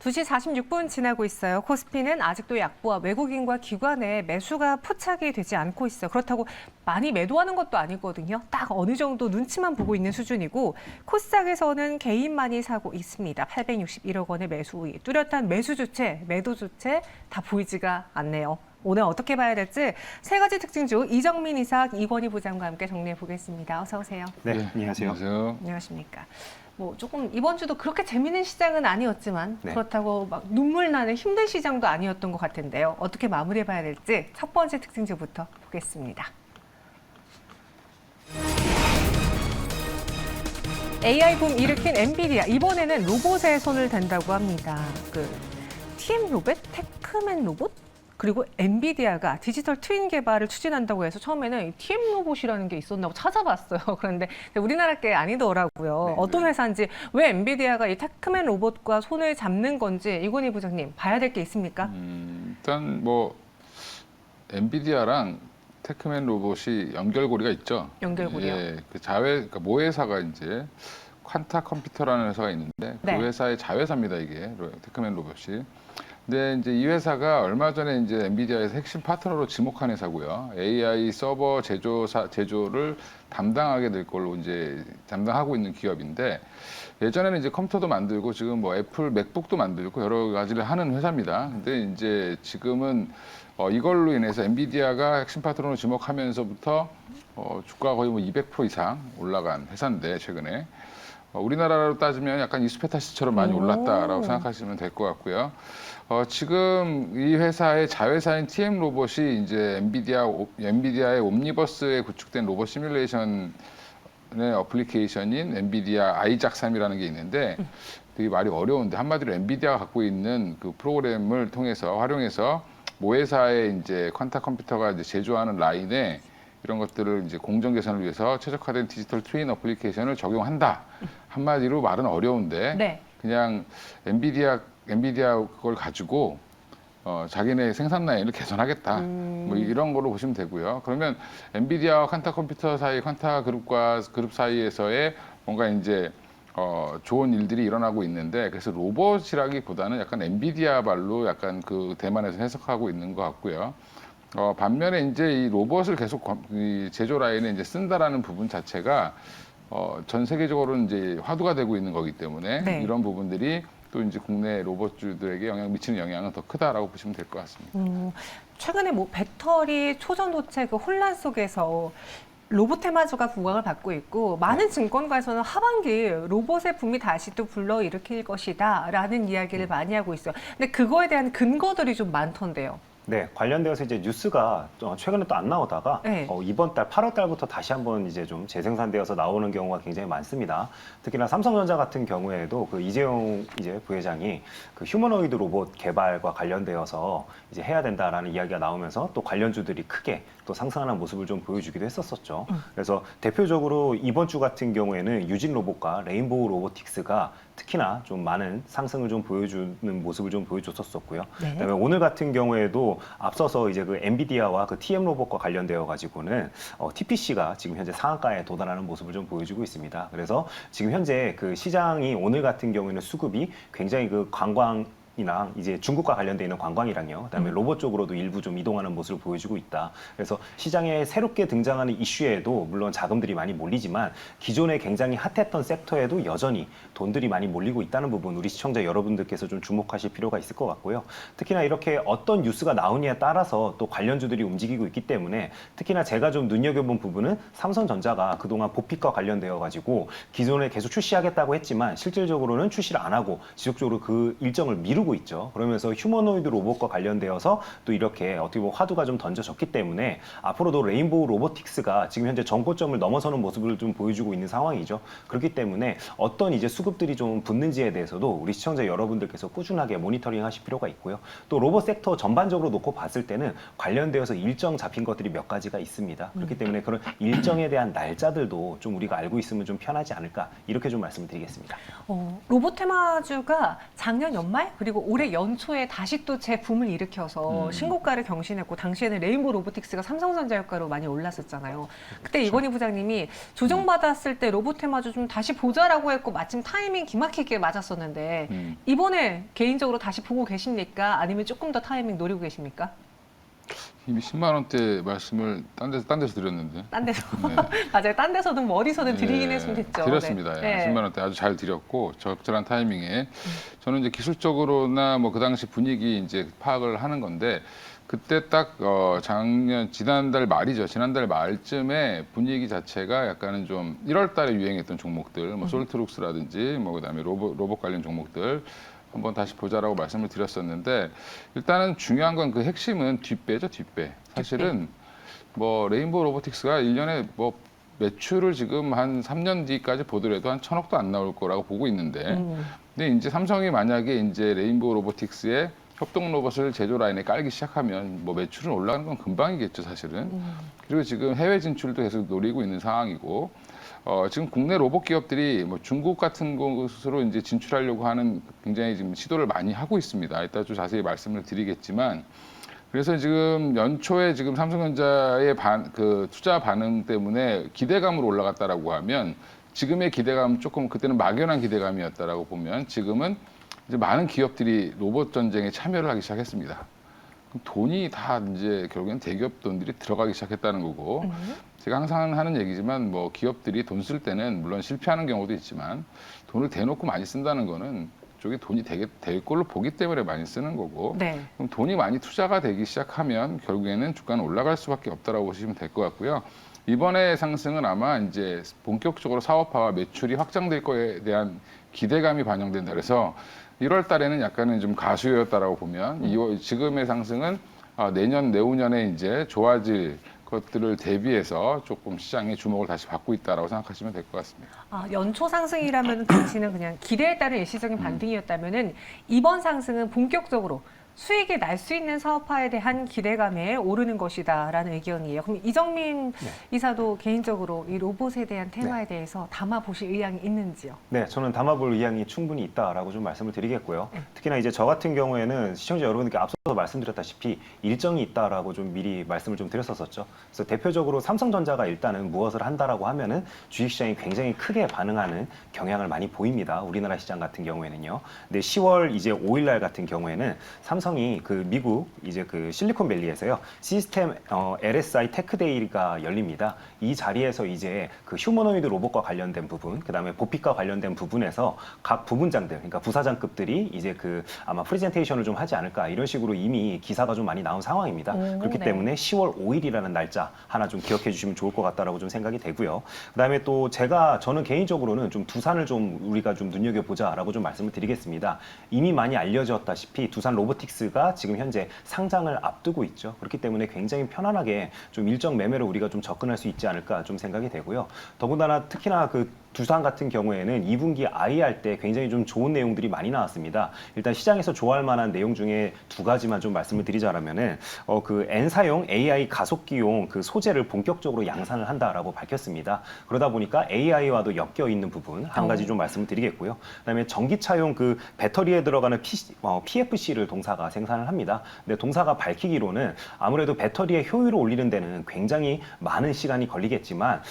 2시 46분 지나고 있어요. 코스피는 아직도 약보와 외국인과 기관의 매수가 포착이 되지 않고 있어요. 그렇다고 많이 매도하는 것도 아니거든요. 딱 어느 정도 눈치만 보고 있는 수준이고 코스닥에서는 개인만이 사고 있습니다. 861억 원의 매수, 뚜렷한 매수 주체, 매도 주체 다 보이지가 않네요. 오늘 어떻게 봐야 될지 세 가지 특징 중 이정민 이사, 이건희 부장과 함께 정리해 보겠습니다. 어서 오세요. 네, 안녕하세요. 안녕하세요. 안녕하십니까. 뭐 조금 이번 주도 그렇게 재미있는 시장은 아니었지만 네. 그렇다고 막 눈물 나는 힘든 시장도 아니었던 것 같은데요. 어떻게 마무리해 봐야 될지 첫 번째 특징주부터 보겠습니다. AI 붐 일으킨 엔비디아, 이번에는 로봇에 손을 댄다고 합니다. TM 로봇, 테크맨 로봇, 그리고 엔비디아가 디지털 트윈 개발을 추진한다고 해서 처음에는 TM 로봇이라는 게 있었나고 찾아봤어요. 그런데 우리나라 게 아니더라고요. 네, 어떤 회사인지, 왜 엔비디아가 이 테크맨 로봇과 손을 잡는 건지 이건희 부장님 봐야 될 게 있습니까? 일단 뭐 엔비디아랑 테크맨 로봇이 연결고리가 있죠. 연결고리요? 예, 그 그러니까 모회사가 이제 퀀타 컴퓨터라는 회사가 있는데 그 네. 회사의 자회사입니다, 이게 테크맨 로봇이. 근데 이제 이 회사가 얼마 전에 이제 엔비디아에서 핵심 파트너로 지목한 회사고요. AI 서버 제조를 담당하게 될 걸로 이제 담당하고 있는 기업인데, 예전에는 이제 컴퓨터도 만들고 지금 뭐 애플 맥북도 만들고 여러 가지를 하는 회사입니다. 근데 이제 지금은 이걸로 인해서 엔비디아가 핵심 파트너로 지목하면서부터 주가가 거의 뭐 200% 이상 올라간 회사인데, 최근에 우리나라로 따지면 약간 이스페타시처럼 많이 올랐다라고 생각하시면 될 것 같고요. 지금 이 회사의 자회사인 TM 로봇이 이제 엔비디아의 옴니버스에 구축된 로봇 시뮬레이션의 어플리케이션인 엔비디아 아이작3이라는 게 있는데, 되게 말이 어려운데 한마디로 엔비디아가 갖고 있는 그 프로그램을 통해서 활용해서 모회사의 이제 퀀타 컴퓨터가 이제 제조하는 라인에 이런 것들을 이제 공정 개선을 위해서 최적화된 디지털 트윈 어플리케이션을 적용한다. 한마디로 말은 어려운데 네. 그냥 엔비디아 그걸 가지고 자기네 생산 라인을 개선하겠다. 뭐 이런 걸로 보시면 되고요. 그러면 엔비디아와 퀀타 컴퓨터 사이, 퀀타 그룹 사이에서의 뭔가 이제 좋은 일들이 일어나고 있는데, 그래서 로봇이라기보다는 약간 엔비디아 발로 약간 그 대만에서 해석하고 있는 것 같고요. 반면에 이제 이 로봇을 계속 이 제조 라인에 이제 쓴다라는 부분 자체가 전 세계적으로 이제 화두가 되고 있는 거기 때문에 네. 이런 부분들이 또 이제 국내 로봇주들에게 미치는 영향은 더 크다라고 보시면 될 것 같습니다. 최근에 뭐 배터리 초전도체 그 혼란 속에서 로봇 테마주가 부각을 받고 있고, 많은 증권가에서는 하반기 로봇의 붐이 다시 또 불러일으킬 것이다라는 이야기를 많이 하고 있어요. 근데 그거에 대한 근거들이 좀 많던데요. 네, 관련되어서 이제 뉴스가 최근에 또 안 나오다가 네. 이번 달 8월 달부터 다시 한번 이제 좀 재생산되어서 나오는 경우가 굉장히 많습니다. 특히나 삼성전자 같은 경우에도 그 이재용 이제 부회장이 그 휴머노이드 로봇 개발과 관련되어서 이제 해야 된다라는 이야기가 나오면서 또 관련주들이 크게 또 상승하는 모습을 좀 보여주기도 했었었죠. 그래서 대표적으로 이번 주 같은 경우에는 유진 로봇과 레인보우 로보틱스가 특히나 좀 많은 상승을 좀 보여주는 모습을 좀 보여줬었었고요. 네. 그다음에 오늘 같은 경우에도 앞서서 이제 그 엔비디아와 그 TM 로봇과 관련되어 가지고는 TPC가 지금 현재 상한가에 도달하는 모습을 좀 보여주고 있습니다. 그래서 지금 현재 그 시장이 오늘 같은 경우에는 수급이 굉장히 그 관광이나 이제 중국과 관련되어 있는 관광이랑요, 그다음에 로봇 쪽으로도 일부 좀 이동하는 모습을 보여주고 있다. 그래서 시장에 새롭게 등장하는 이슈에도 물론 자금들이 많이 몰리지만 기존에 굉장히 핫했던 섹터에도 여전히 돈들이 많이 몰리고 있다는 부분, 우리 시청자 여러분들께서 좀 주목하실 필요가 있을 것 같고요. 특히나 이렇게 어떤 뉴스가 나오냐에 따라서 또 관련주들이 움직이고 있기 때문에, 특히나 제가 좀 눈여겨본 부분은 삼성전자가 그동안 보픽과 관련되어 가지고 기존에 계속 출시하겠다고 했지만 실질적으로는 출시를 안 하고 지속적으로 그 일정을 미루고 있죠. 그러면서 휴머노이드 로봇과 관련되어서 또 이렇게 어떻게 보면 화두가 좀 던져졌기 때문에 앞으로도 레인보우 로보틱스가 지금 현재 정고점을 넘어서는 모습을 좀 보여주고 있는 상황이죠. 그렇기 때문에 어떤 이제 수급들이 좀 붙는지에 대해서도 우리 시청자 여러분들께서 꾸준하게 모니터링 하실 필요가 있고요. 또 로봇 섹터 전반적으로 놓고 봤을 때는 관련되어서 일정 잡힌 것들이 몇 가지가 있습니다. 그렇기 때문에 그런 일정에 대한 날짜들도 좀 우리가 알고 있으면 좀 편하지 않을까, 이렇게 좀 말씀을 드리겠습니다. 로봇 테마주가 작년 연말 그리고 그리고 올해 연초에 다시 또 재붐을 일으켜서 신고가를 경신했고 당시에는 레인보우 로보틱스가 삼성전자 유가로 많이 올랐었잖아요. 그때 이건희 부장님이 조정받았을 때 로보테마주 좀 다시 보자라고 했고 마침 타이밍 기막히게 맞았었는데 이번에 개인적으로 다시 보고 계십니까? 아니면 조금 더 타이밍 노리고 계십니까? 이미 10만 원대 말씀을 딴 데서 드렸는데. 딴 데서 네. 맞아요. 딴 데서든 뭐 어디서든 드리긴 네, 했으면 됐죠. 드렸습니다. 네. 10만 원대 아주 잘 드렸고 적절한 타이밍에 저는 이제 기술적으로나 뭐 그 당시 분위기 이제 파악을 하는 건데 그때 딱 지난달 말이죠. 지난달 말쯤에 분위기 자체가 약간은 좀 1월 달에 유행했던 종목들, 뭐 솔트룩스라든지 뭐 그다음에 로봇 관련 종목들 한번 다시 보자라고 말씀을 드렸었는데 일단은 중요한 건 그 핵심은 뒷배죠, 뒷배. 사실은 뭐 레인보우 로보틱스가 1년에 뭐 매출을 지금 한 3년 뒤까지 보더라도 한 1,000억도 안 나올 거라고 보고 있는데 근데 이제 삼성이 만약에 이제 레인보우 로보틱스의 협동 로봇을 제조 라인에 깔기 시작하면 뭐 매출은 올라가는 건 금방이겠죠, 사실은. 그리고 지금 해외 진출도 계속 노리고 있는 상황이고 지금 국내 로봇 기업들이 뭐 중국 같은 곳으로 이제 진출하려고 하는 굉장히 지금 시도를 많이 하고 있습니다. 이따 좀 자세히 말씀을 드리겠지만 그래서 지금 연초에 지금 삼성전자의 그 투자 반응 때문에 기대감으로 올라갔다라고 하면 지금의 기대감 조금 그때는 막연한 기대감이었다라고 보면 지금은 이제 많은 기업들이 로봇 전쟁에 참여를 하기 시작했습니다. 그럼 돈이 다 이제 결국엔 대기업 돈들이 들어가기 시작했다는 거고 제가 항상 하는 얘기지만 뭐 기업들이 돈 쓸 때는 물론 실패하는 경우도 있지만 돈을 대놓고 많이 쓴다는 거는 쪽에 돈이 될 걸로 보기 때문에 많이 쓰는 거고 네. 그럼 돈이 많이 투자가 되기 시작하면 결국에는 주가는 올라갈 수밖에 없다라고 보시면 될 것 같고요. 이번에 상승은 아마 이제 본격적으로 사업화와 매출이 확장될 거에 대한 기대감이 반영된다 그래서 1월 달에는 약간은 좀 가수였다라고 보면 지금의 상승은 내후년에 이제 좋아질 것들을 대비해서 조금 시장의 주목을 다시 받고 있다라고 생각하시면 될 것 같습니다. 연초 상승이라면 당시는 그냥 기대에 따른 일시적인 반등이었다면은 이번 상승은 본격적으로 수익이 날 수 있는 사업화에 대한 기대감에 오르는 것이다라는 의견이에요. 그럼 이정민 이사도 개인적으로 이 로봇에 대한 테마에 대해서 담아보실 의향이 있는지요? 네, 저는 담아볼 의향이 충분히 있다라고 좀 말씀을 드리겠고요. 특히나 이제 저 같은 경우에는 시청자 여러분께 앞서서 말씀드렸다시피 일정이 있다라고 좀 미리 말씀을 좀 드렸었죠. 그래서 대표적으로 삼성전자가 일단은 무엇을 한다라고 하면은 주식시장이 굉장히 크게 반응하는 경향을 많이 보입니다. 우리나라 시장 같은 경우에는요. 근데 10월 이제 5일날 같은 경우에는 삼성이 그 미국 이제 그 실리콘밸리에서요 시스템 LSI 테크데이가 열립니다. 이 자리에서 이제 그 휴머노이드 로봇과 관련된 부분, 그다음에 보핏과 관련된 부분에서 각 부분장들, 그러니까 부사장급들이 이제 그 아마 프레젠테이션을 좀 하지 않을까 이런 식으로 이미 기사가 좀 많이 나온 상황입니다. 그렇기 네. 때문에 10월 5일이라는 날짜 하나 좀 기억해 주시면 좋을 것 같다라고 좀 생각이 되고요. 그다음에 또 저는 개인적으로는 좀 두산을 좀 우리가 좀 눈여겨보자라고 좀 말씀을 드리겠습니다. 이미 많이 알려졌다시피 두산 로보틱스가 지금 현재 상장을 앞두고 있죠. 그렇기 때문에 굉장히 편안하게 좀 일정 매매로 우리가 좀 접근할 수 있지 않을까 좀 생각이 되고요. 더군다나 특히나 그 두산 같은 경우에는 2분기 IR 때 굉장히 좀 좋은 내용들이 많이 나왔습니다. 일단 시장에서 좋아할 만한 내용 중에 두 가지만 좀 말씀을 드리자면은 그 N사용 AI 가속기용 그 소재를 본격적으로 양산을 한다라고 밝혔습니다. 그러다 보니까 AI와도 엮여 있는 부분 한 가지 좀 말씀을 드리겠고요. 그다음에 전기차용 그 배터리에 들어가는 PFC를 동사가 생산을 합니다. 근데 동사가 밝히기로는 아무래도 배터리의 효율을 올리는 데는 굉장히 많은 시간이 걸리겠지만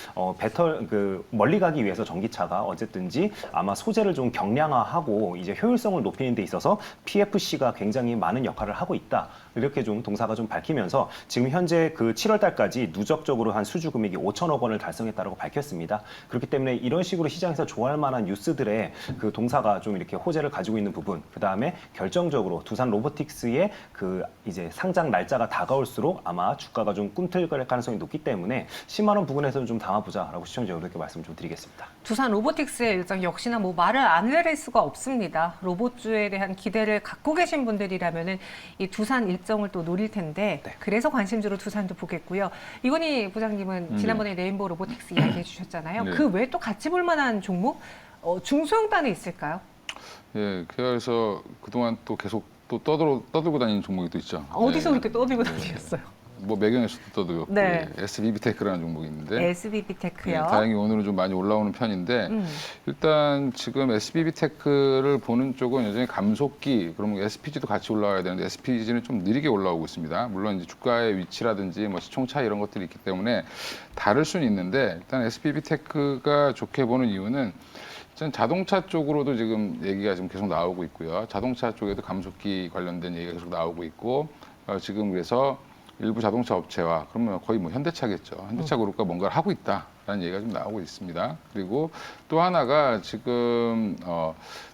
멀리 가기 위해서 전기차가 어쨌든지 아마 소재를 좀 경량화하고 이제 효율성을 높이는 데 있어서 PFC가 굉장히 많은 역할을 하고 있다. 이렇게 좀 동사가 좀 밝히면서 지금 현재 그 7월 달까지 누적적으로 한 수주 금액이 5천억 원을 달성했다고 밝혔습니다. 그렇기 때문에 이런 식으로 시장에서 좋아할 만한 뉴스들의 그 동사가 좀 이렇게 호재를 가지고 있는 부분, 그 다음에 결정적으로 두산 로보틱스의 그 이제 상장 날짜가 다가올수록 아마 주가가 좀 꿈틀거릴 가능성이 높기 때문에 10만 원 부근에서는 좀 담아보자라고 시청자 여러분께 말씀 좀 드리겠습니다. 두산 로보틱스의 일정 역시나 뭐 말을 안 내릴 수가 없습니다. 로봇주에 대한 기대를 갖고 계신 분들이라면은 이 두산 일정을 또 노릴 텐데 그래서 관심주로 두산도 보겠고요. 이건희 부장님은 지난번에 레인보우 로보틱스 이야기해 주셨잖아요. 네. 그 외에 또 같이 볼 만한 종목 중소형단에 있을까요? 예, 그래서 그동안 또 계속 또 떠들고 다니는 종목이 또 있죠. 어디서 네. 그렇게 떠들고 다니셨어요? 뭐 매경에서도 떠들었고 네. SBB테크라는 종목이 있는데 SBB테크요. 다행히 오늘은 좀 많이 올라오는 편인데 일단 지금 SBB테크를 보는 쪽은 여전히 감속기 그러면 SPG도 같이 올라와야 되는데 SPG는 좀 느리게 올라오고 있습니다. 물론 이제 주가의 위치라든지 뭐 시총 차이 이런 것들이 있기 때문에 다를 수는 있는데 일단 SBB테크가 좋게 보는 이유는 전 자동차 쪽으로도 지금 얘기가 지금 계속 나오고 있고요. 자동차 쪽에도 감속기 관련된 얘기가 계속 나오고 있고 지금 그래서 일부 자동차 업체와 그러면 거의 뭐 현대차겠죠. 현대차 그룹과 뭔가를 하고 있다라는 얘기가 좀 나오고 있습니다. 그리고 또 하나가 지금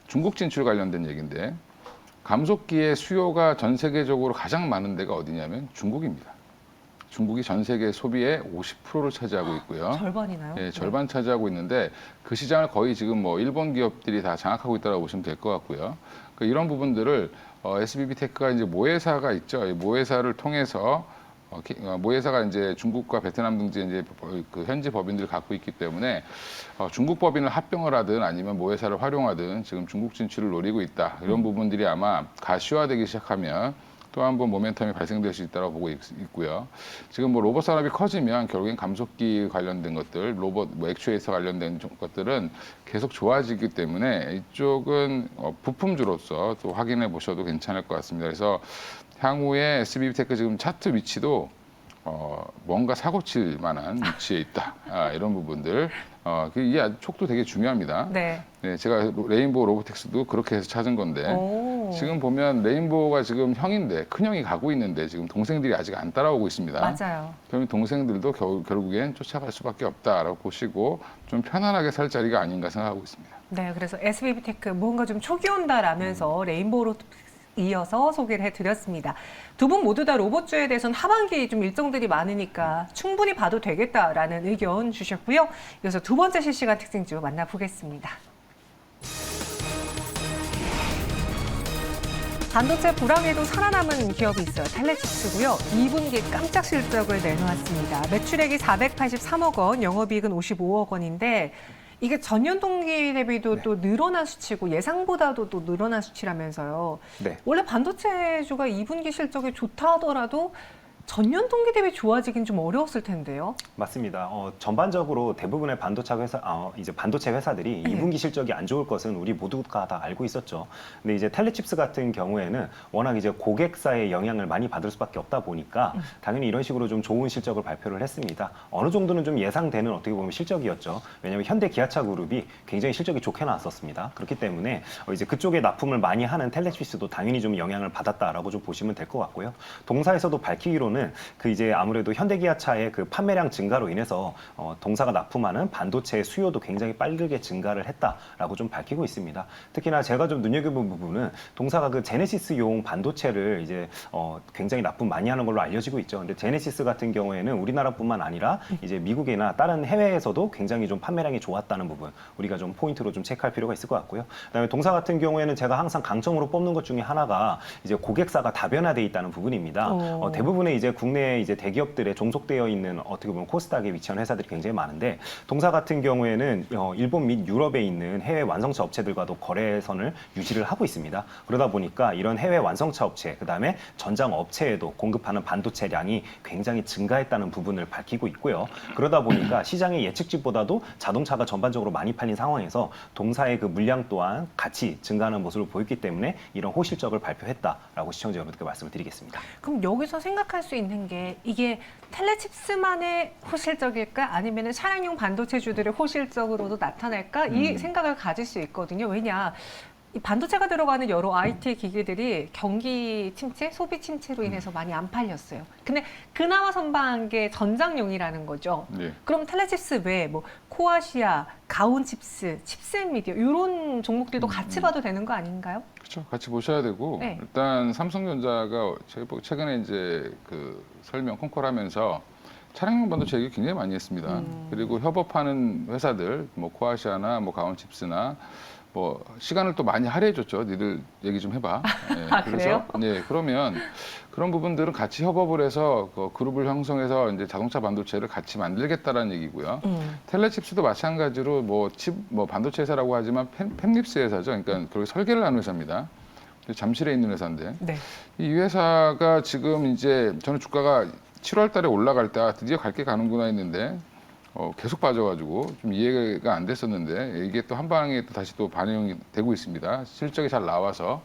중국 진출 관련된 얘기인데 감속기의 수요가 전 세계적으로 가장 많은 데가 어디냐면 중국입니다. 중국이 전 세계 소비의 50%를 차지하고 있고요. 절반이나요? 예, 절반 차지하고 있는데 그 시장을 거의 지금 뭐 일본 기업들이 다 장악하고 있다고 보시면 될 것 같고요. 그러니까 이런 부분들을 SBB테크가 이제 모회사가 있죠. 이 모회사를 통해서 모회사가 이제 중국과 베트남 등지 이제 그 현지 법인들을 갖고 있기 때문에 중국 법인을 합병을 하든 아니면 모회사를 활용하든 지금 중국 진출을 노리고 있다. 이런 부분들이 아마 가시화되기 시작하면 또 한 번 모멘텀이 발생될 수 있다고 보고 있고요. 지금 뭐 로봇 산업이 커지면 결국엔 감속기 관련된 것들, 로봇 뭐 액추에이터 관련된 것들은 계속 좋아지기 때문에 이쪽은 부품주로서 또 확인해 보셔도 괜찮을 것 같습니다. 그래서 향후에 SBB테크 지금 차트 위치도 뭔가 사고 칠 만한 위치에 있다. 이런 부분들. 이게 아주 촉도 되게 중요합니다. 네. 네, 제가 레인보우 로보텍스도 그렇게 해서 찾은 건데 오. 지금 보면 레인보우가 지금 형인데 큰형이 가고 있는데 지금 동생들이 아직 안 따라오고 있습니다. 맞아요. 그러면 동생들도 결국엔 쫓아갈 수밖에 없다라고 보시고 좀 편안하게 살 자리가 아닌가 생각하고 있습니다. 네, 그래서 SBB테크 뭔가 좀 촉이 온다라면서 레인보우로 이어서 소개를 해드렸습니다. 두 분 모두 다 로봇주에 대해서는 하반기 좀 일정들이 많으니까 충분히 봐도 되겠다라는 의견 주셨고요. 이어서 두 번째 실시간 특징주 만나보겠습니다. 반도체 불황에도 살아남은 기업이 있어요. 텔레칩스고요. 2분기 깜짝 실적을 내놓았습니다. 매출액이 483억 원, 영업이익은 55억 원인데 이게 전년 동기 대비도 또 늘어난 수치고 예상보다도 또 늘어난 수치라면서요. 네. 원래 반도체주가 2분기 실적이 좋다 하더라도 전년 동기 대비 좋아지긴 좀 어려웠을 텐데요. 맞습니다. 전반적으로 대부분의 반도체 회사들이 네. 2분기 실적이 안 좋을 것은 우리 모두가 다 알고 있었죠. 근데 이제 텔레칩스 같은 경우에는 워낙 이제 고객사의 영향을 많이 받을 수밖에 없다 보니까 당연히 이런 식으로 좀 좋은 실적을 발표를 했습니다. 어느 정도는 좀 예상되는 어떻게 보면 실적이었죠. 왜냐하면 현대 기아차 그룹이 굉장히 실적이 좋게 나왔었습니다. 그렇기 때문에 이제 그쪽에 납품을 많이 하는 텔레칩스도 당연히 좀 영향을 받았다라고 좀 보시면 될 것 같고요. 동사에서도 밝히기로는 그 이제 아무래도 현대기아차의 그 판매량 증가로 인해서 동사가 납품하는 반도체의 수요도 굉장히 빠르게 증가를 했다라고 좀 밝히고 있습니다. 특히나 제가 좀 눈여겨본 부분은 동사가 그 제네시스용 반도체를 이제 굉장히 납품 많이 하는 걸로 알려지고 있죠. 근데 제네시스 같은 경우에는 우리나라뿐만 아니라 이제 미국이나 다른 해외에서도 굉장히 좀 판매량이 좋았다는 부분 우리가 좀 포인트로 좀 체크할 필요가 있을 것 같고요. 그다음에 동사 같은 경우에는 제가 항상 강점으로 뽑는 것 중에 하나가 이제 고객사가 다변화돼 있다는 부분입니다. 대부분의 이제 국내 이제 대기업들에 종속되어 있는 어떻게 보면 코스닥에 위치한 회사들이 굉장히 많은데 동사 같은 경우에는 일본 및 유럽에 있는 해외 완성차 업체들과도 거래선을 유지를 하고 있습니다. 그러다 보니까 이런 해외 완성차 업체, 그다음에 전장 업체에도 공급하는 반도체량이 굉장히 증가했다는 부분을 밝히고 있고요. 그러다 보니까 시장의 예측치보다도 자동차가 전반적으로 많이 팔린 상황에서 동사의 그 물량 또한 같이 증가하는 모습을 보였기 때문에 이런 호실적을 발표했다라고 시청자 여러분께 말씀을 드리겠습니다. 그럼 여기서 생각할 수 있는 게 이게 텔레칩스만의 호실적일까 아니면 차량용 반도체주들의 호실적으로도 나타날까 이 생각을 가질 수 있거든요. 왜냐 이 반도체가 들어가는 여러 IT 기기들이 경기 침체, 소비 침체로 인해서 많이 안 팔렸어요. 근데 그나마 선방한 게 전장용이라는 거죠. 네. 그럼 텔레칩스 외에 뭐 코아시아, 가온칩스, 칩셋미디어 이런 종목들도 같이 봐도 되는 거 아닌가요? 그렇죠. 같이 보셔야 되고 네. 일단 삼성전자가 최근에 이제 그 설명 콩콜하면서 차량용 반도체 얘기 굉장히 많이 했습니다. 그리고 협업하는 회사들 뭐 코아시아나 뭐 가온칩스나 뭐 시간을 또 많이 할애해줬죠. 니들 얘기 좀 해봐. 네, 그래요? 네, 그러면 그런 부분들은 같이 협업을 해서 그 그룹을 형성해서 이제 자동차 반도체를 같이 만들겠다라는 얘기고요. 텔레칩스도 마찬가지로 뭐 반도체 회사라고 하지만 팹립스 회사죠. 그러니까 그렇게 설계를 하는 회사입니다. 잠실에 있는 회사인데 네. 이 회사가 지금 이제 저는 주가가 7월 달에 올라갈 때 드디어 갈 게 가는구나 했는데 계속 빠져가지고 좀 이해가 안 됐었는데 이게 또 한 방에 또 다시 또 반영이 되고 있습니다. 실적이 잘 나와서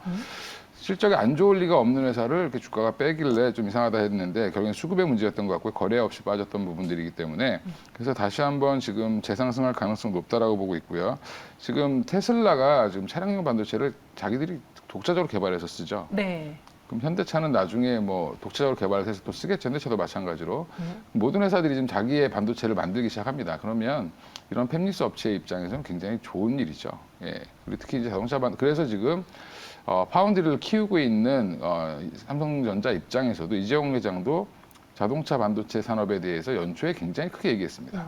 실적이 안 좋을 리가 없는 회사를 이렇게 주가가 빼길래 좀 이상하다 했는데 결국엔 수급의 문제였던 것 같고 거래 없이 빠졌던 부분들이기 때문에 그래서 다시 한번 지금 재상승할 가능성 높다라고 보고 있고요. 지금 테슬라가 지금 차량용 반도체를 자기들이 독자적으로 개발해서 쓰죠. 네. 그럼 현대차는 나중에 뭐 독자적으로 개발해서 또 쓰겠죠. 현대차도 마찬가지로 모든 회사들이 지금 자기의 반도체를 만들기 시작합니다. 그러면 이런 팹리스 업체의 입장에서는 굉장히 좋은 일이죠. 예. 그리고 특히 이제 자동차 그래서 지금 파운드리를 키우고 있는 삼성전자 입장에서도 이재용 회장도 자동차 반도체 산업에 대해서 연초에 굉장히 크게 얘기했습니다.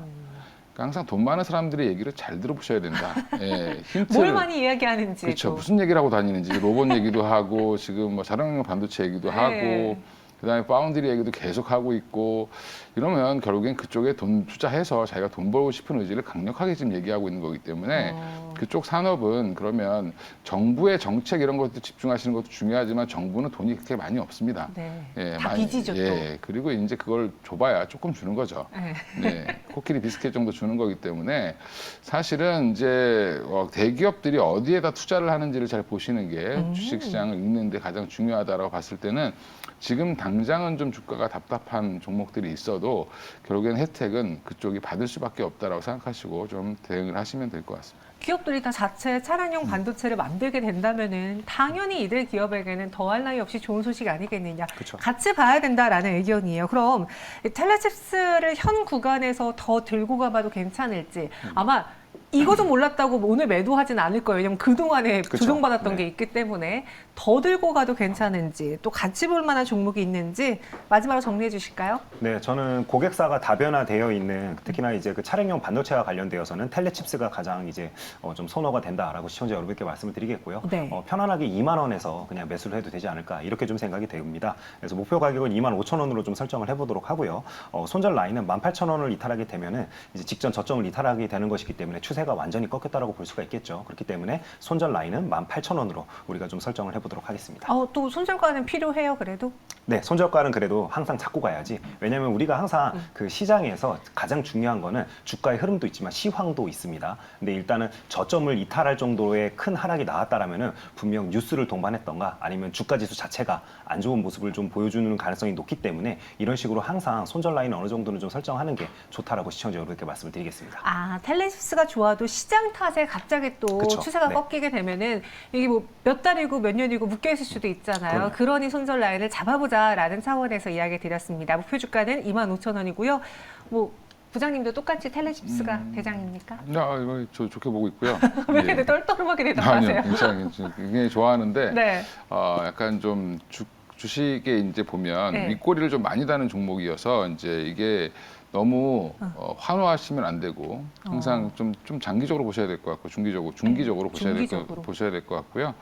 그러니까 항상 돈 많은 사람들의 얘기를 잘 들어보셔야 된다. 예, 뭘 많이 이야기하는지. 그렇죠. 무슨 얘기를 하고 다니는지 로봇 얘기도 하고 지금 뭐 자동차 반도체 얘기도 네. 하고 그다음에 파운드리 얘기도 계속 하고 있고 이러면 결국엔 그쪽에 돈 투자해서 자기가 돈 벌고 싶은 의지를 강력하게 지금 얘기하고 있는 거기 때문에 그쪽 산업은 그러면 정부의 정책 이런 것도 집중하시는 것도 중요하지만 정부는 돈이 그렇게 많이 없습니다. 네. 예, 다 빚이죠, 또. 예, 그리고 이제 그걸 줘봐야 조금 주는 거죠. 네. 네, 코끼리 비스켓 정도 주는 거기 때문에 사실은 이제 대기업들이 어디에다 투자를 하는지를 잘 보시는 게 주식시장을 읽는데 가장 중요하다라고 봤을 때는 지금 당장은 좀 주가가 답답한 종목들이 있어도 결국엔 혜택은 그쪽이 받을 수밖에 없다라고 생각하시고 좀 대응을 하시면 될 것 같습니다. 기업들이 다 자체 차량용 반도체를 만들게 된다면은 당연히 이들 기업에게는 더할 나위 없이 좋은 소식 아니겠느냐. 그쵸. 같이 봐야 된다라는 의견이에요. 그럼 이 텔레칩스를 현 구간에서 더 들고 가봐도 괜찮을지 아마 이거 좀 올랐다고 오늘 매도하진 않을 거예요. 왜냐면 그동안에 그쵸. 조정받았던 네. 게 있기 때문에 더 들고 가도 괜찮은지 또 같이 볼 만한 종목이 있는지 마지막으로 정리해 주실까요? 네, 저는 고객사가 다변화되어 있는 특히나 이제 그 차량용 반도체와 관련되어서는 텔레칩스가 가장 이제 좀 선호가 된다라고 시청자 여러분께 말씀을 드리겠고요. 네. 편안하게 2만 원에서 그냥 매수를 해도 되지 않을까 이렇게 좀 생각이 됩니다. 그래서 목표 가격은 2만 5천 원으로 좀 설정을 해보도록 하고요. 손절 라인은 18,000원을 이탈하게 되면은 이제 직전 저점을 이탈하게 되는 것이기 때문에 추세가 완전히 꺾였다라고 볼 수가 있겠죠. 그렇기 때문에 손절 라인은 18,000원으로 우리가 좀 설정을 해보도록 하겠습니다. 또 손절가는 필요해요, 그래도? 네, 손절가는 그래도 항상 잡고 가야지. 왜냐하면 우리가 항상 그 시장에서 가장 중요한 거는 주가의 흐름도 있지만 시황도 있습니다. 근데 일단은 저점을 이탈할 정도의 큰 하락이 나왔다라면은 분명 뉴스를 동반했던가 아니면 주가 지수 자체가 안 좋은 모습을 좀 보여주는 가능성이 높기 때문에 이런 식으로 항상 손절 라인 어느 정도는 좀 설정하는 게 좋다라고 시청자 여러분께 말씀을 드리겠습니다. 텔레칩스가 좋아도 시장 탓에 갑자기 또 그쵸. 추세가 네. 꺾이게 되면은 이게 뭐 몇 달이고 몇 년이고 묶여 있을 수도 있잖아요. 그럼요. 그러니 손절 라인을 잡아보자라는 차원에서 이야기 드렸습니다. 목표 주가는 25,000원이고요. 뭐 부장님도 똑같이 텔레칩스가 대장입니까? 이거 저 좋게 보고 있고요. 왜 예. 이렇게 떨떠름하게 아니요, 대답하세요? 괜찮아요. 굉장히 좋아하는데 네. 약간 좀 주식에 이제 보면 네. 윗꼬리를 좀 많이 다는 종목이어서 이제 이게 너무 환호하시면 안 되고 항상 좀 장기적으로 보셔야 될 것 같고 중기적으로 보셔야 될 것 같고요.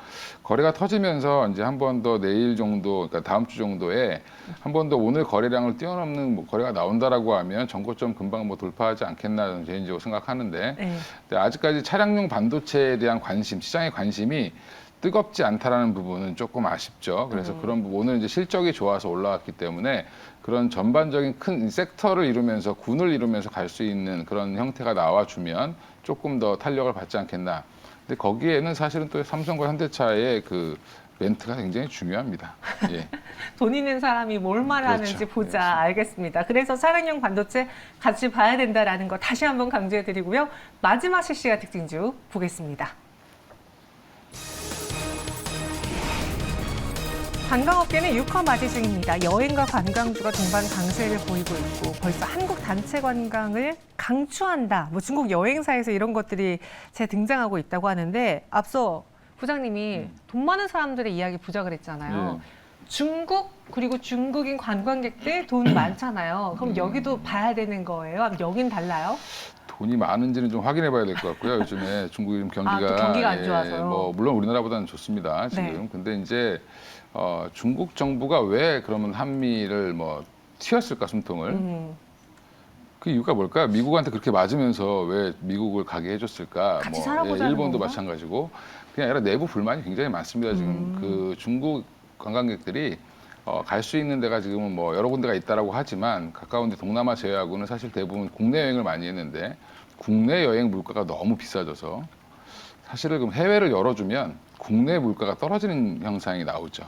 거래가 터지면서 이제 한 번 더 내일 정도, 그러니까 다음 주 정도에 한 번 더 오늘 거래량을 뛰어넘는 뭐 거래가 나온다라고 하면 전고점 금방 뭐 돌파하지 않겠나 저는 개인적으로 생각하는데 네. 근데 아직까지 차량용 반도체에 대한 관심, 시장의 관심이 뜨겁지 않다라는 부분은 조금 아쉽죠. 그래서 그런 부분 오늘 이제 실적이 좋아서 올라왔기 때문에 그런 전반적인 큰 섹터를 이루면서 군을 이루면서 갈 수 있는 그런 형태가 나와주면 조금 더 탄력을 받지 않겠나. 근데 거기에는 사실은 또 삼성과 현대차의 그 멘트가 굉장히 중요합니다. 예. 돈 있는 사람이 뭘 말하는지 그렇죠. 보자. 그렇습니다. 알겠습니다. 그래서 차량용 반도체 같이 봐야 된다라는 거 다시 한번 강조해드리고요. 마지막 실시간 특징주 보겠습니다. 관광업계는 6화 맞이 중입니다. 여행과 관광주가 동반 강세를 보이고 있고 벌써 한국 단체 관광을 강추한다. 뭐 중국 여행사에서 이런 것들이 재등장하고 있다고 하는데 앞서 부장님이 돈 많은 사람들의 이야기 부작을 했잖아요. 중국 그리고 중국인 관광객들 돈 많잖아요. 그럼 여기도 봐야 되는 거예요? 아니면 여긴 달라요? 돈이 많은지는 좀 확인해 봐야 될 것 같고요. 요즘에 중국이 좀 경기가, 또 경기가 안 좋아서요? 뭐 물론 우리나라보다는 좋습니다. 지금. 네. 근데 이제 중국 정부가 왜 그러면 한미를 뭐 튀었을까 숨통을? 그 이유가 뭘까요? 미국한테 그렇게 맞으면서 왜 미국을 가게 해줬을까? 같이 살아보자는 일본도 건가? 마찬가지고 그냥 아니라 내부 불만이 굉장히 많습니다. 지금 그 중국 관광객들이 갈 수 있는 데가 지금은 뭐 여러 군데가 있다라고 하지만 가까운데 동남아 제외하고는 사실 대부분 국내 여행을 많이 했는데 국내 여행 물가가 너무 비싸져서 사실은 그럼 해외를 열어주면 국내 물가가 떨어지는 현상이 나오죠.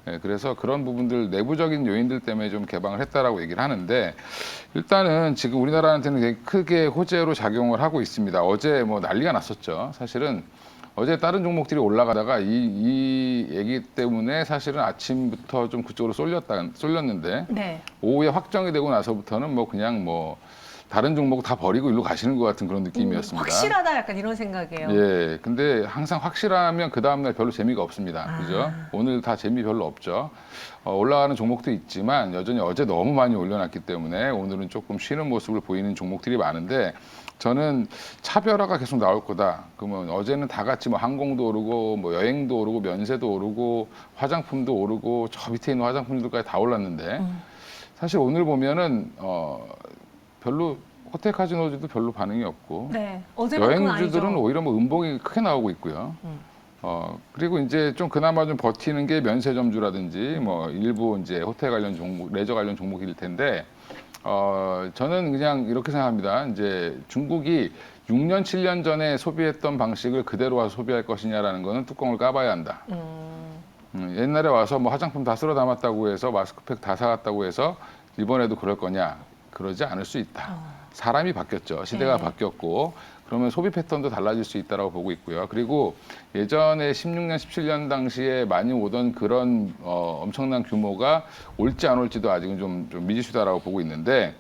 예, 그래서 그런 부분들 내부적인 요인들 때문에 좀 개방을 했다라고 얘기를 하는데 일단은 지금 우리나라한테는 되게 크게 호재로 작용을 하고 있습니다. 어제 뭐 난리가 났었죠. 사실은 어제 다른 종목들이 올라가다가 이 얘기 때문에 사실은 아침부터 좀 그쪽으로 쏠렸는데 네. 오후에 확정이 되고 나서부터는 뭐 그냥 뭐 다른 종목 다 버리고 일로 가시는 것 같은 그런 느낌이었습니다. 확실하다 약간 이런 생각이에요. 예, 근데 항상 확실하면 그 다음날 별로 재미가 없습니다. 그죠? 오늘 다 재미 별로 없죠. 올라가는 종목도 있지만 여전히 어제 너무 많이 올려놨기 때문에 오늘은 조금 쉬는 모습을 보이는 종목들이 많은데 저는 차별화가 계속 나올 거다. 그러면 어제는 다 같이 뭐 항공도 오르고 뭐 여행도 오르고 면세도 오르고 화장품도 오르고 저 밑에 있는 화장품들까지 다 올랐는데 사실 오늘 보면은 별로 호텔 카지노들도 별로 반응이 없고 네. 어제만큼은 여행주들은 아니죠. 오히려 뭐 음봉이 크게 나오고 있고요. 그리고 이제 좀 그나마 좀 버티는 게 면세점주라든지 뭐 일부 이제 호텔 관련 종목, 레저 관련 종목일 텐데 저는 그냥 이렇게 생각합니다. 이제 중국이 6년, 7년 전에 소비했던 방식을 그대로 와서 소비할 것이냐라는 거는 뚜껑을 까봐야 한다. 옛날에 와서 뭐 화장품 다 쓸어 담았다고 해서 마스크팩 다 사갔다고 해서 이번에도 그럴 거냐? 그러지 않을 수 있다. 사람이 바뀌었죠. 시대가 네. 바뀌었고 그러면 소비 패턴도 달라질 수 있다고 보고 있고요. 그리고 예전에 16년, 17년 당시에 많이 오던 그런 엄청난 규모가 올지 안 올지도 아직은 좀 미지수다라고 보고 있는데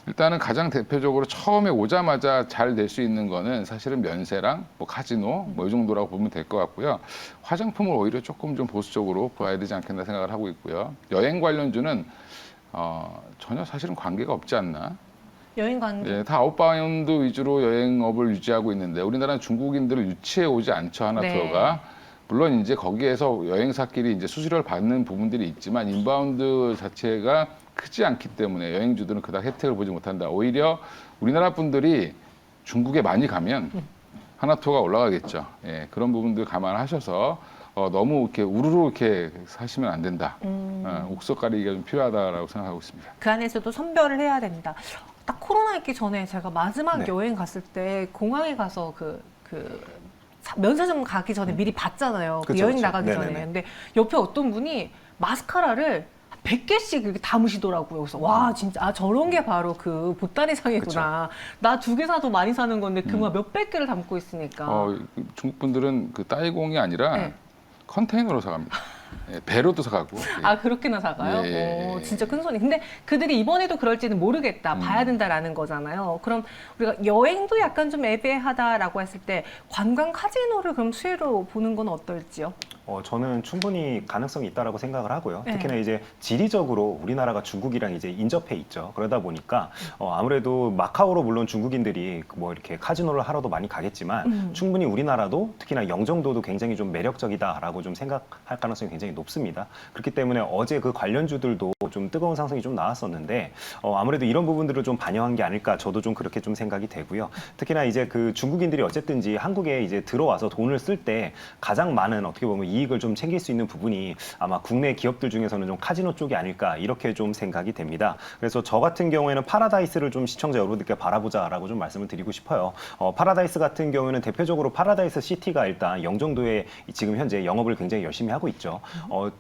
일단은 가장 대표적으로 처음에 오자마자 잘 될 수 있는 거는 사실은 면세랑 뭐 카지노 뭐 이 정도라고 보면 될 것 같고요. 화장품을 오히려 조금 좀 보수적으로 봐야 되지 않겠나 생각을 하고 있고요. 여행 관련주는 전혀 사실은 관계가 없지 않나. 여행 관계. 예, 다 아웃바운드 위주로 여행업을 유지하고 있는데 우리나라는 중국인들을 유치해 오지 않죠, 하나투어가. 물론 이제 거기에서 여행사끼리 이제 수수료를 받는 부분들이 있지만 인바운드 자체가 크지 않기 때문에 여행주들은 그닥 혜택을 보지 못한다. 오히려 우리나라 분들이 중국에 많이 가면 하나투어가 올라가겠죠. 예, 그런 부분들 감안하셔서 너무 이렇게 우르르 이렇게 사시면 안 된다. 옥석 가리기가 좀 필요하다라고 생각하고 있습니다. 그 안에서도 선별을 해야 된다. 딱 코로나 있기 전에 제가 마지막 네. 여행 갔을 때 공항에 가서 면세점 가기 전에 미리 봤잖아요. 그 그쵸, 여행 그쵸. 나가기 네네네. 전에. 근데 옆에 어떤 분이 마스카라를 100개씩 이렇게 담으시더라고요. 그래서 와 진짜 저런 게 바로 그 보따리상이구나. 나 2개 사도 많이 사는 건데 그만 몇백 개를 담고 있으니까. 중국 분들은 그 따이공이 아니라 네. 컨테이너로 사갑니다. 예, 배로도 사가고. 예. 아 그렇게나 사가요? 예. 진짜 큰 손이. 근데 그들이 이번에도 그럴지는 모르겠다. 봐야 된다라는 거잖아요. 그럼 우리가 여행도 약간 좀 애매하다라고 했을 때 관광 카지노를 그럼 수혜로 보는 건 어떨지요? 저는 충분히 가능성이 있다라고 생각을 하고요. 네. 특히나 이제 지리적으로 우리나라가 중국이랑 이제 인접해 있죠. 그러다 보니까 아무래도 마카오로 물론 중국인들이 뭐 이렇게 카지노를 하러도 많이 가겠지만 충분히 우리나라도 특히나 영종도도 굉장히 좀 매력적이다라고 좀 생각할 가능성이 굉장히 높습니다. 그렇기 때문에 어제 그 관련주들도 좀 뜨거운 상승이 좀 나왔었는데 아무래도 이런 부분들을 좀 반영한 게 아닐까 저도 좀 그렇게 좀 생각이 되고요. 특히나 이제 그 중국인들이 어쨌든지 한국에 이제 들어와서 돈을 쓸 때 가장 많은 어떻게 보면 이익을 좀 챙길 수 있는 부분이 아마 국내 기업들 중에서는 좀 카지노 쪽이 아닐까 이렇게 좀 생각이 됩니다. 그래서 저 같은 경우에는 파라다이스를 좀 시청자 여러분들께 바라보자라고 좀 말씀을 드리고 싶어요. 파라다이스 같은 경우에는 대표적으로 파라다이스 시티가 일단 영종도에 지금 현재 영업을 굉장히 열심히 하고 있죠.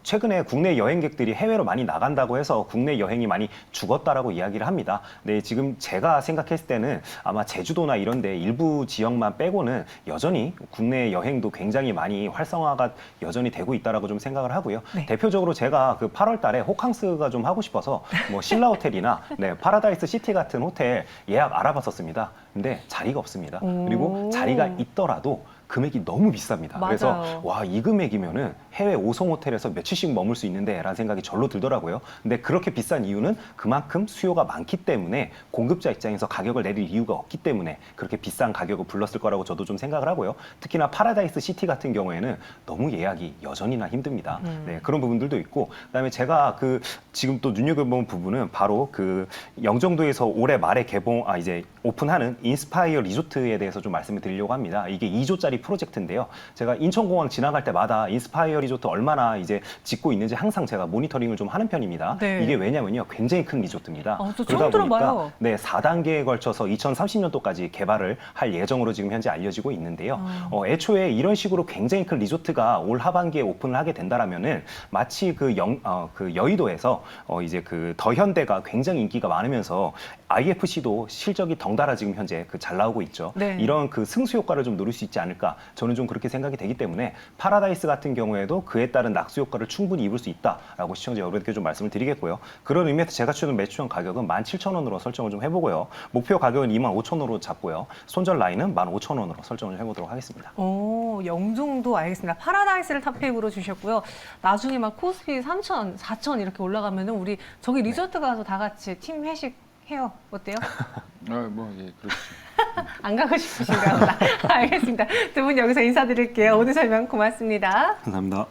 최근에 국내 여행객들이 해외로 많이 나간다고 해서 국내 여행이 많이 죽었다라고 이야기를 합니다. 네, 지금 제가 생각했을 때는 아마 제주도나 이런 데 일부 지역만 빼고는 여전히 국내 여행도 굉장히 많이 활성화가 여전히 되고 있다라고 좀 생각을 하고요. 네. 대표적으로 제가 그 8월 달에 호캉스가 좀 하고 싶어서 뭐 신라 호텔이나 네, 파라다이스 시티 같은 호텔 예약 알아봤었습니다. 근데 자리가 없습니다. 그리고 자리가 있더라도 금액이 너무 비쌉니다. 맞아요. 그래서 와, 이 금액이면은 해외 5성 호텔에서 며칠씩 머물 수 있는데 라는 생각이 절로 들더라고요. 근데 그렇게 비싼 이유는 그만큼 수요가 많기 때문에 공급자 입장에서 가격을 내릴 이유가 없기 때문에 그렇게 비싼 가격을 불렀을 거라고 저도 좀 생각을 하고요. 특히나 파라다이스 시티 같은 경우에는 너무 예약이 여전히나 힘듭니다. 네, 그런 부분들도 있고 그다음에 제가 그 지금 또 눈여겨본 부분은 바로 그 영종도에서 올해 말에 이제 오픈하는 인스파이어 리조트에 대해서 좀 말씀을 드리려고 합니다. 이게 2조짜리 프로젝트인데요. 제가 인천공항 지나갈 때마다 인스파이어 리조트 얼마나 이제 짓고 있는지 항상 제가 모니터링을 좀 하는 편입니다. 네. 이게 왜냐면요, 굉장히 큰 리조트입니다. 저 처음 들어봐요. 네, 4단계에 걸쳐서 2030년도까지 개발을 할 예정으로 지금 현재 알려지고 있는데요. 애초에 이런 식으로 굉장히 큰 리조트가 올 하반기에 오픈을 하게 된다라면은 마치 그 여의도에서 이제 그 더현대가 굉장히 인기가 많으면서 IFC도 실적이 덩달아 지금 현재 잘 나오고 있죠. 네. 이런 그 승수 효과를 좀 누릴 수 있지 않을까, 저는 좀 그렇게 생각이 되기 때문에 파라다이스 같은 경우에도 그에 따른 낙수 효과를 충분히 입을 수 있다라고 시청자 여러분께 좀 말씀을 드리겠고요. 그런 의미에서 제가 추는 매수형 가격은 17,000원으로 설정을 좀 해보고요. 목표 가격은 25,000원으로 잡고요. 손절 라인은 15,000원으로 설정을 해보도록 하겠습니다. 영종도 알겠습니다. 파라다이스를 탑픽으로 주셨고요. 나중에 막 코스피 3,000, 4,000 이렇게 올라가면은 우리 저기 리조트 가서 다 같이 팀 회식 해요. 어때요? 예, 그렇죠. 안 가고 싶으신가 보다. 알겠습니다. 두 분 여기서 인사드릴게요. 오늘 설명 고맙습니다. 감사합니다.